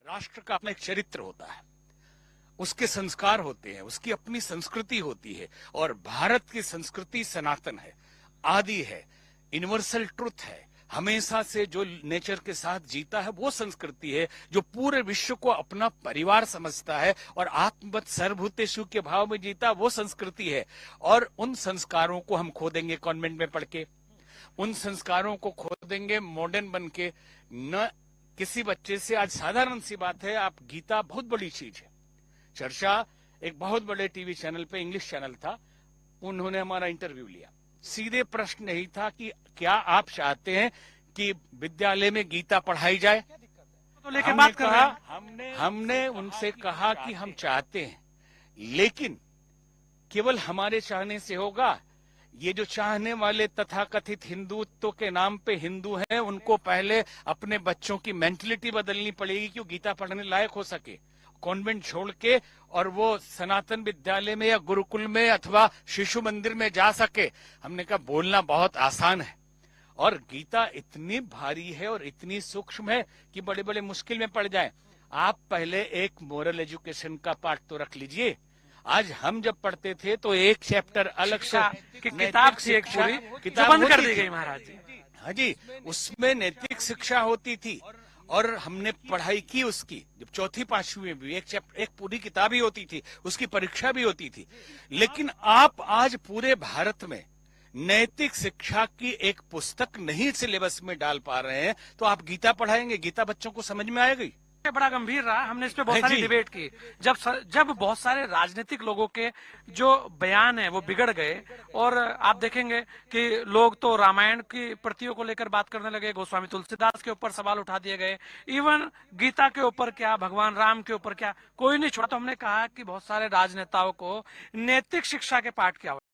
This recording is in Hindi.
राष्ट्र का अपना एक चरित्र होता है, उसके संस्कार होते हैं, उसकी अपनी संस्कृति होती है। और भारत की संस्कृति सनातन है, आदि है, यूनिवर्सल ट्रुथ है। हमेशा से जो नेचर के साथ जीता है वो संस्कृति है, जो पूरे विश्व को अपना परिवार समझता है और आत्मवत सर्वभूतेषु के भाव में जीता, वो संस्कृति है। और उन संस्कारों को हम खो देंगे कॉन्वेंट में पढ़ के, उन संस्कारों को खो देंगे मॉडर्न बन के। न किसी बच्चे से, आज साधारण सी बात है, आप गीता बहुत बड़ी चीज है। चर्चा एक बहुत बड़े टीवी चैनल पे, इंग्लिश चैनल था, उन्होंने हमारा इंटरव्यू लिया। सीधे प्रश्न यही था कि क्या आप चाहते हैं कि विद्यालय में गीता पढ़ाई जाए? तो लेके बात कर रहे हैं। हमने उनसे कहा कि हम चाहते हैं, लेकिन केवल हमारे चाहने से होगा? ये जो चाहने वाले तथाकथित हिंदुत्व के नाम पे हिंदू हैं, उनको पहले अपने बच्चों की मेंटलिटी बदलनी पड़ेगी कि वो गीता पढ़ने लायक हो सके, कॉन्वेंट छोड़ के और वो सनातन विद्यालय में या गुरुकुल में अथवा शिशु मंदिर में जा सके। हमने कहा बोलना बहुत आसान है और गीता इतनी भारी है और इतनी सूक्ष्म है कि बड़े बड़े मुश्किल में पड़ जाए। आप पहले एक मोरल एजुकेशन का पाठ तो रख लीजिए। आज हम जब पढ़ते थे तो एक चैप्टर अलग से किताब थी, एक पूरी किताब बंद कर दी गई महाराज जी। हाँ जी, उसमें नैतिक शिक्षा होती थी और हमने पढ़ाई की उसकी। जब चौथी पांचवी में भी एक पूरी किताब ही होती थी, उसकी परीक्षा भी होती थी। लेकिन आप आज पूरे भारत में नैतिक शिक्षा की एक पुस्तक नहीं सिलेबस में डाल पा रहे हैं, तो आप गीता पढ़ाएंगे? गीता बच्चों को समझ में आएगी? बड़ा गंभीर रहा। हमने इस पे बहुत सारी डिबेट की। जब बहुत सारे राजनीतिक लोगों के जो बयान है वो बिगड़ गए, और आप देखेंगे कि लोग तो रामायण की प्रतियों को लेकर बात करने लगे, गोस्वामी तुलसीदास के ऊपर सवाल उठा दिए गए, इवन गीता के ऊपर क्या, भगवान राम के ऊपर क्या, कोई नहीं छोड़ा। तो हमने कहा कि बहुत सारे राजनेताओं को नैतिक शिक्षा के पाठ की आवश्यकता